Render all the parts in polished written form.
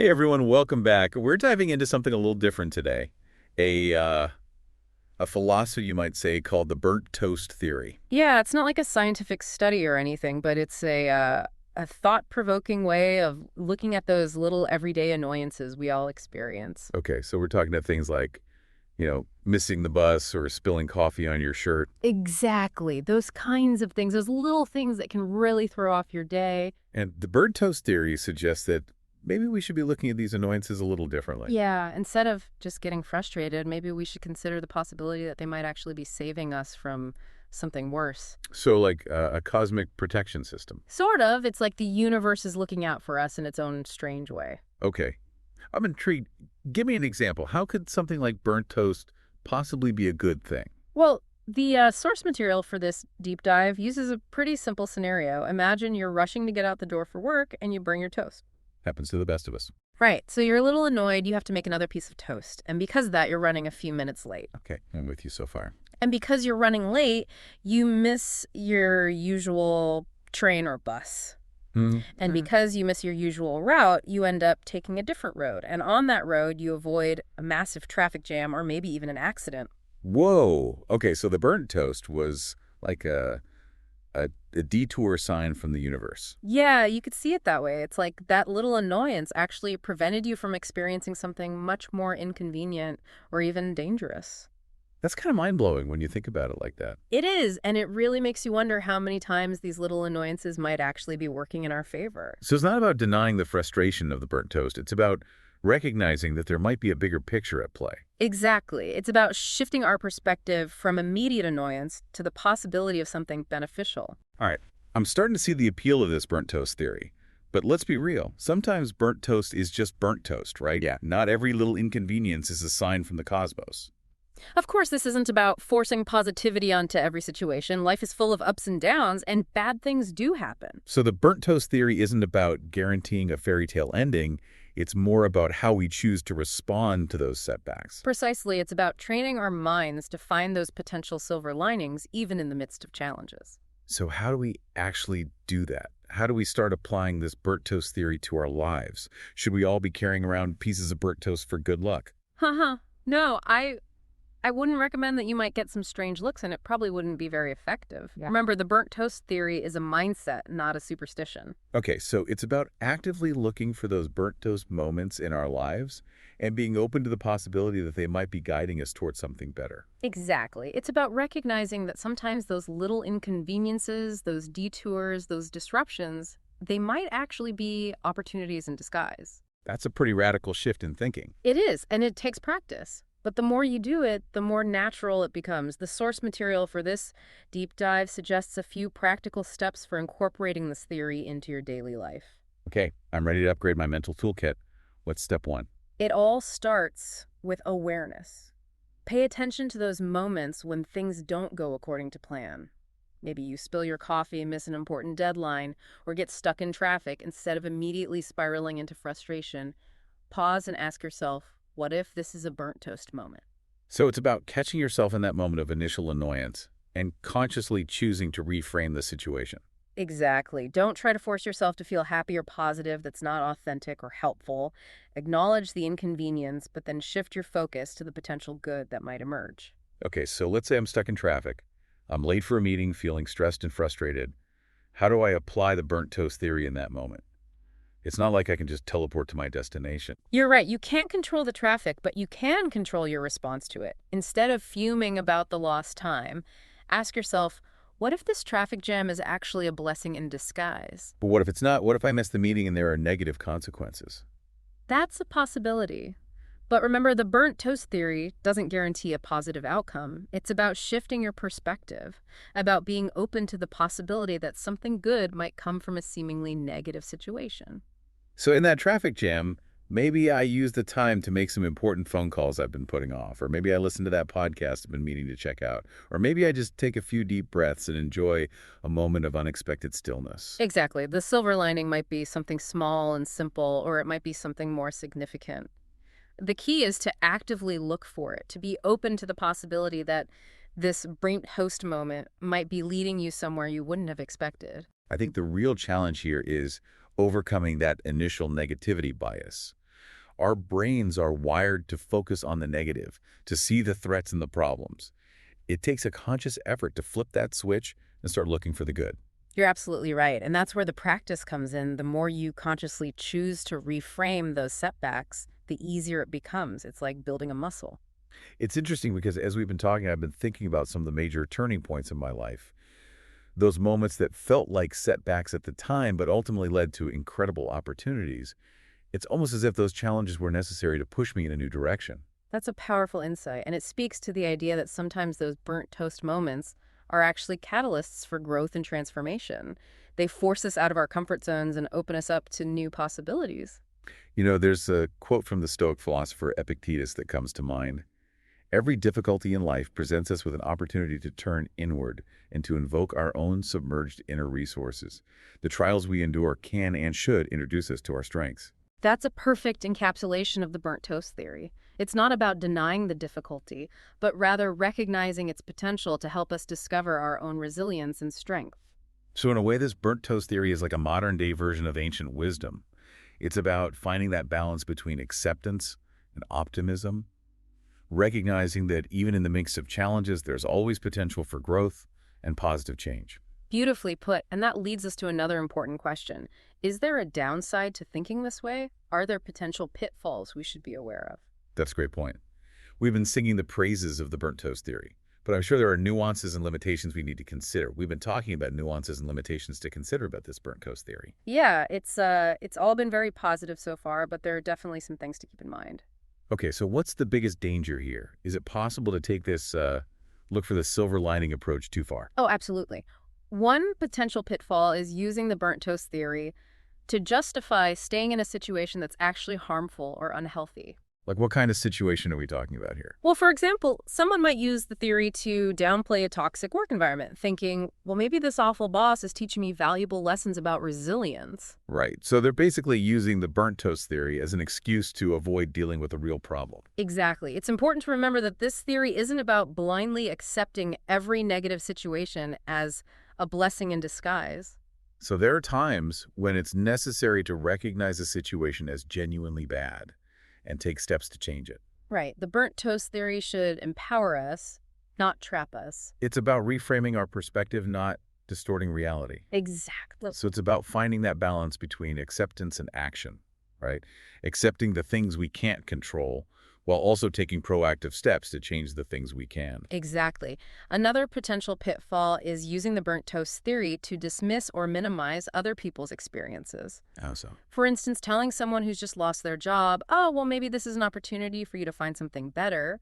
Hey everyone, welcome back. We're diving into something a little different today. A uh, a philosophy you might say called the burnt toast theory. Yeah, it's not like a scientific study or anything, but it's a thought-provoking way of looking at those little everyday annoyances we all experience. Okay, so we're talking about things like, missing the bus or spilling coffee on your shirt. Exactly. Those kinds of things, those little things that can really throw off your day. And the burnt toast theory suggests that maybe we should be looking at these annoyances a little differently. Yeah, instead of just getting frustrated, maybe we should consider the possibility that they might actually be saving us from something worse. So like a cosmic protection system. Sort of. It's like the universe is looking out for us in its own strange way. Okay, I'm intrigued. Give me an example. How could something like burnt toast possibly be a good thing? Well, the source material for this deep dive uses a pretty simple scenario. Imagine you're rushing to get out the door for work and you burn your toast. Happens to the best of us. Right, so you're a little annoyed, you have to make another piece of toast. And because of that, you're running a few minutes late. Okay, I'm with you so far. And because you're running late, you miss your usual train or bus. Hmm. And because you miss your usual route, you end up taking a different road. And on that road, you avoid a massive traffic jam or maybe even an accident. Whoa. Okay, so the burnt toast was like a detour sign from the universe. Yeah, you could see it that way. It's like that little annoyance actually prevented you from experiencing something much more inconvenient or even dangerous. That's kind of mind-blowing when you think about it like that. It is, and it really makes you wonder how many times these little annoyances might actually be working in our favor. So it's not about denying the frustration of the burnt toast. It's about recognizing that there might be a bigger picture at play. Exactly. It's about shifting our perspective from immediate annoyance to the possibility of something beneficial. All right, I'm starting to see the appeal of this burnt toast theory. But let's be real. Sometimes burnt toast is just burnt toast, right? Yeah. Not every little inconvenience is a sign from the cosmos. Of course, this isn't about forcing positivity onto every situation. Life is full of ups and downs, and bad things do happen. So the burnt toast theory isn't about guaranteeing a fairy tale ending. It's more about how we choose to respond to those setbacks. Precisely, it's about training our minds to find those potential silver linings, even in the midst of challenges. So how do we actually do that? How do we start applying this burnt toast theory to our lives? Should we all be carrying around pieces of burnt toast for good luck? Haha. No, I wouldn't recommend that you might get some strange looks, and it probably wouldn't be very effective. Yeah. Remember, the burnt toast theory is a mindset, not a superstition. Okay, so it's about actively looking for those burnt toast moments in our lives and being open to the possibility that they might be guiding us towards something better. Exactly. It's about recognizing that sometimes those little inconveniences, those detours, those disruptions, they might actually be opportunities in disguise. That's a pretty radical shift in thinking. It is, and it takes practice. But the more you do it, the more natural it becomes. The source material for this deep dive suggests a few practical steps for incorporating this theory into your daily life. Okay, I'm ready to upgrade my mental toolkit. What's step one? It all starts with awareness. Pay attention to those moments when things don't go according to plan. Maybe you spill your coffee and miss an important deadline, or get stuck in traffic. Instead of immediately spiraling into frustration, pause and ask yourself, what if this is a burnt toast moment? So it's about catching yourself in that moment of initial annoyance and consciously choosing to reframe the situation. Exactly. Don't try to force yourself to feel happy or positive that's not authentic or helpful. Acknowledge the inconvenience, but then shift your focus to the potential good that might emerge. Okay, so let's say I'm stuck in traffic. I'm late for a meeting, feeling stressed and frustrated. How do I apply the burnt toast theory in that moment? It's not like I can just teleport to my destination. You're right. You can't control the traffic, but you can control your response to it. Instead of fuming about the lost time, ask yourself, what if this traffic jam is actually a blessing in disguise? But what if it's not? What if I miss the meeting and there are negative consequences? That's a possibility. But remember, the burnt toast theory doesn't guarantee a positive outcome. It's about shifting your perspective, about being open to the possibility that something good might come from a seemingly negative situation. So in that traffic jam, maybe I use the time to make some important phone calls I've been putting off, or maybe I listen to that podcast I've been meaning to check out, or maybe I just take a few deep breaths and enjoy a moment of unexpected stillness. Exactly. The silver lining might be something small and simple, or it might be something more significant. The key is to actively look for it, to be open to the possibility that this burnt toast moment might be leading you somewhere you wouldn't have expected. I think the real challenge here is overcoming that initial negativity bias. Our brains are wired to focus on the negative, to see the threats and the problems. It takes a conscious effort to flip that switch and start looking for the good. You're absolutely right. And that's where the practice comes in. The more you consciously choose to reframe those setbacks, the easier it becomes. It's like building a muscle. It's interesting because as we've been talking, I've been thinking about some of the major turning points in my life. Those moments that felt like setbacks at the time, but ultimately led to incredible opportunities. It's almost as if those challenges were necessary to push me in a new direction. That's a powerful insight, and it speaks to the idea that sometimes those burnt toast moments are actually catalysts for growth and transformation. They force us out of our comfort zones and open us up to new possibilities. You know, there's a quote from the Stoic philosopher Epictetus that comes to mind. Every difficulty in life presents us with an opportunity to turn inward and to invoke our own submerged inner resources. The trials we endure can and should introduce us to our strengths. That's a perfect encapsulation of the burnt toast theory. It's not about denying the difficulty, but rather recognizing its potential to help us discover our own resilience and strength. So in a way, this burnt toast theory is like a modern-day version of ancient wisdom. It's about finding that balance between acceptance and optimism, recognizing that even in the midst of challenges, there's always potential for growth and positive change. Beautifully put, and that leads us to another important question. Is there a downside to thinking this way? Are there potential pitfalls we should be aware of? That's a great point. We've been singing the praises of the burnt toast theory, but I'm sure there are nuances and limitations we need to consider. We've been talking about nuances and limitations to consider about this burnt toast theory. Yeah, it's all been very positive so far, but there are definitely some things to keep in mind. Okay, so what's the biggest danger here? Is it possible to take this look for the silver lining approach too far? Oh, absolutely. One potential pitfall is using the burnt toast theory to justify staying in a situation that's actually harmful or unhealthy. Like what kind of situation are we talking about here? Well, for example, someone might use the theory to downplay a toxic work environment, thinking, well, maybe this awful boss is teaching me valuable lessons about resilience. Right. So they're basically using the burnt toast theory as an excuse to avoid dealing with a real problem. Exactly. It's important to remember that this theory isn't about blindly accepting every negative situation as a blessing in disguise. So there are times when it's necessary to recognize a situation as genuinely bad and take steps to change it. Right. The burnt toast theory should empower us, not trap us. It's about reframing our perspective, not distorting reality. Exactly. So it's about finding that balance between acceptance and action, right? Accepting the things we can't control while also taking proactive steps to change the things we can. Exactly. Another potential pitfall is using the burnt toast theory to dismiss or minimize other people's experiences. How so? For instance, telling someone who's just lost their job, oh, well, maybe this is an opportunity for you to find something better,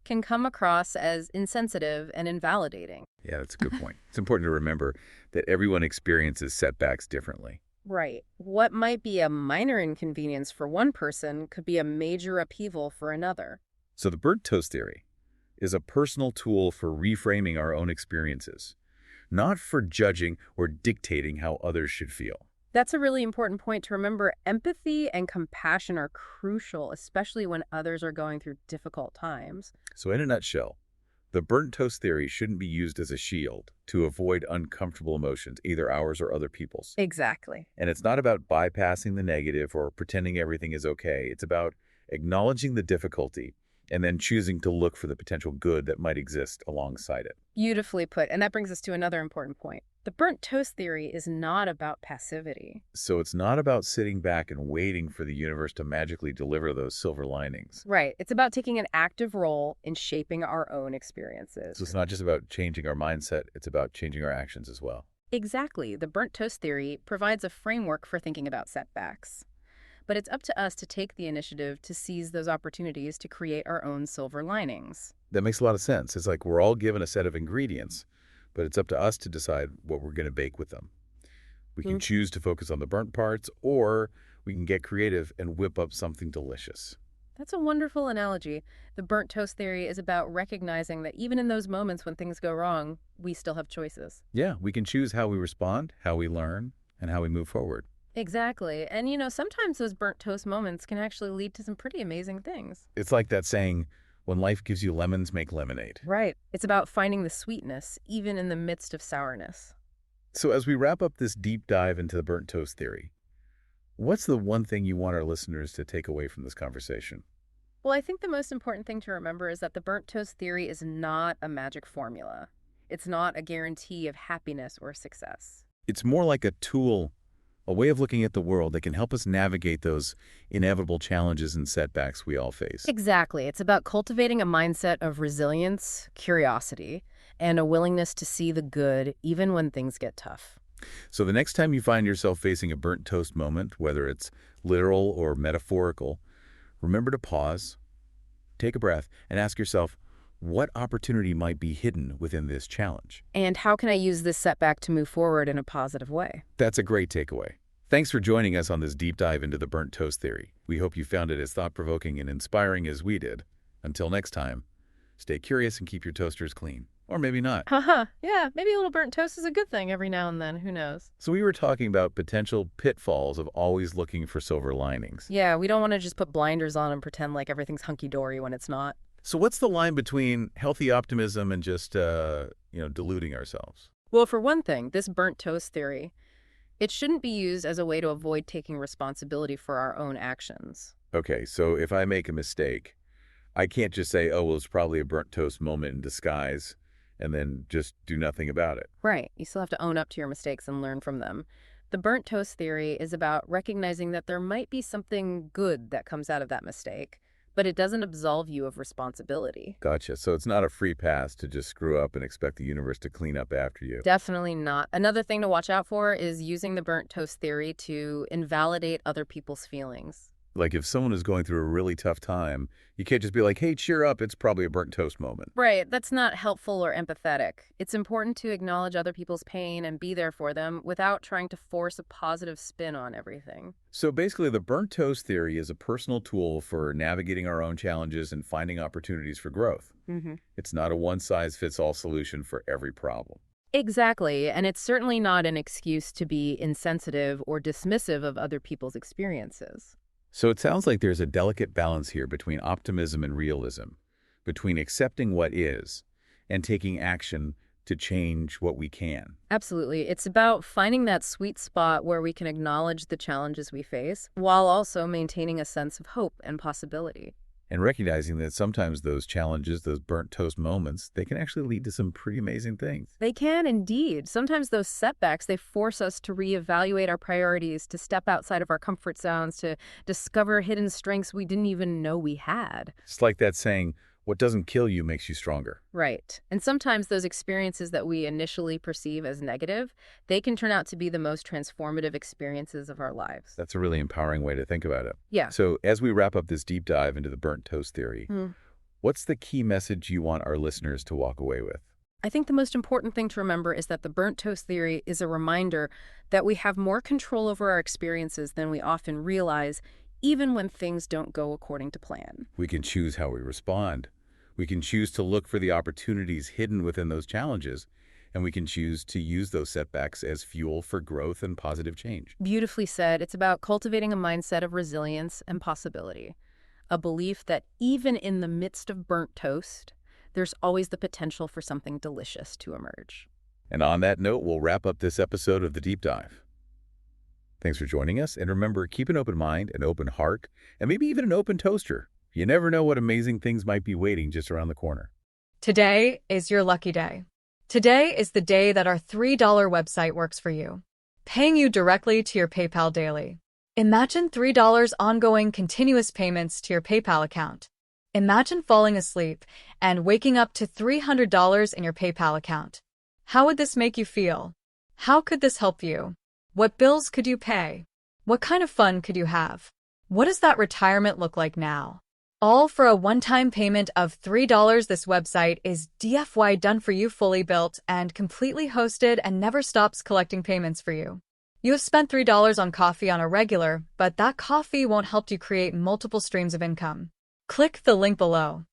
can come across as insensitive and invalidating. Yeah, that's a good point. It's important to remember that everyone experiences setbacks differently. Right. What might be a minor inconvenience for one person could be a major upheaval for another. So the burnt toast theory is a personal tool for reframing our own experiences, not for judging or dictating how others should feel. That's a really important point to remember. Empathy and compassion are crucial, especially when others are going through difficult times. So in a nutshell, the burnt toast theory shouldn't be used as a shield to avoid uncomfortable emotions, either ours or other people's. Exactly. And it's not about bypassing the negative or pretending everything is okay. It's about acknowledging the difficulty and then choosing to look for the potential good that might exist alongside it. Beautifully put. And that brings us to another important point. The burnt toast theory is not about passivity. So it's not about sitting back and waiting for the universe to magically deliver those silver linings. Right. It's about taking an active role in shaping our own experiences. So it's not just about changing our mindset, it's about changing our actions as well. Exactly. The burnt toast theory provides a framework for thinking about setbacks. But it's up to us to take the initiative to seize those opportunities to create our own silver linings. That makes a lot of sense. It's like we're all given a set of ingredients, but it's up to us to decide what we're going to bake with them. We can choose to focus on the burnt parts, or we can get creative and whip up something delicious. That's a wonderful analogy. The burnt toast theory is about recognizing that even in those moments when things go wrong, we still have choices. Yeah, we can choose how we respond, how we learn, and how we move forward. Exactly. And, sometimes those burnt toast moments can actually lead to some pretty amazing things. It's like that saying, when life gives you lemons, make lemonade. Right. It's about finding the sweetness, even in the midst of sourness. So as we wrap up this deep dive into the burnt toast theory, What's the one thing you want our listeners to take away from this conversation? Well, I think the most important thing to remember is that the burnt toast theory is not a magic formula. It's not a guarantee of happiness or success. It's more like a tool, a way of looking at the world that can help us navigate those inevitable challenges and setbacks we all face. Exactly. It's about cultivating a mindset of resilience, curiosity, and a willingness to see the good even when things get tough. So the next time you find yourself facing a burnt toast moment, whether it's literal or metaphorical, remember to pause, take a breath, and ask yourself, what opportunity might be hidden within this challenge? And how can I use this setback to move forward in a positive way? That's a great takeaway. Thanks for joining us on this deep dive into the burnt toast theory. We hope you found it as thought-provoking and inspiring as we did. Until next time, stay curious and keep your toasters clean. Or maybe not. Haha, yeah, maybe a little burnt toast is a good thing every now and then. Who knows? So we were talking about potential pitfalls of always looking for silver linings. Yeah, we don't want to just put blinders on and pretend like everything's hunky-dory when it's not. So what's the line between healthy optimism and just, deluding ourselves? Well, for one thing, this burnt toast theory, it shouldn't be used as a way to avoid taking responsibility for our own actions. Okay, so if I make a mistake, I can't just say, oh, well, it's probably a burnt toast moment in disguise, and then just do nothing about it. Right. You still have to own up to your mistakes and learn from them. The burnt toast theory is about recognizing that there might be something good that comes out of that mistake, but it doesn't absolve you of responsibility. Gotcha. So it's not a free pass to just screw up and expect the universe to clean up after you. Definitely not. Another thing to watch out for is using the burnt toast theory to invalidate other people's feelings. Like if someone is going through a really tough time, you can't just be like, hey, cheer up, it's probably a burnt toast moment. Right, that's not helpful or empathetic. It's important to acknowledge other people's pain and be there for them without trying to force a positive spin on everything. So basically, the burnt toast theory is a personal tool for navigating our own challenges and finding opportunities for growth. It's not a one-size-fits-all solution for every problem. Exactly, and it's certainly not an excuse to be insensitive or dismissive of other people's experiences. So it sounds like there's a delicate balance here between optimism and realism, between accepting what is and taking action to change what we can. Absolutely. It's about finding that sweet spot where we can acknowledge the challenges we face while also maintaining a sense of hope and possibility. And recognizing that sometimes those challenges, those burnt toast moments, they can actually lead to some pretty amazing things. They can indeed. Sometimes those setbacks, they force us to reevaluate our priorities, to step outside of our comfort zones, to discover hidden strengths we didn't even know we had. It's like that saying, what doesn't kill you makes you stronger. Right. And sometimes those experiences that we initially perceive as negative, they can turn out to be the most transformative experiences of our lives. That's a really empowering way to think about it. Yeah. So as we wrap up this deep dive into the burnt toast theory, what's the key message you want our listeners to walk away with? I think the most important thing to remember is that the burnt toast theory is a reminder that we have more control over our experiences than we often realize, even when things don't go according to plan. We can choose how we respond. We can choose to look for the opportunities hidden within those challenges, and we can choose to use those setbacks as fuel for growth and positive change. Beautifully said. It's about cultivating a mindset of resilience and possibility, a belief that even in the midst of burnt toast, there's always the potential for something delicious to emerge. And on that note, we'll wrap up this episode of The Deep Dive. Thanks for joining us, and remember, keep an open mind, an open heart, and maybe even an open toaster. You never know what amazing things might be waiting just around the corner. Today is your lucky day. Today is the day that our $3 website works for you, paying you directly to your PayPal daily. Imagine $3 ongoing continuous payments to your PayPal account. Imagine falling asleep and waking up to $300 in your PayPal account. How would this make you feel? How could this help you? What bills could you pay? What kind of fun could you have? What does that retirement look like now? All for a one-time payment of $3. This website is DFY done for you, fully built and completely hosted, and never stops collecting payments for you. You have spent $3 on coffee on a regular, but that coffee won't help you create multiple streams of income. Click the link below.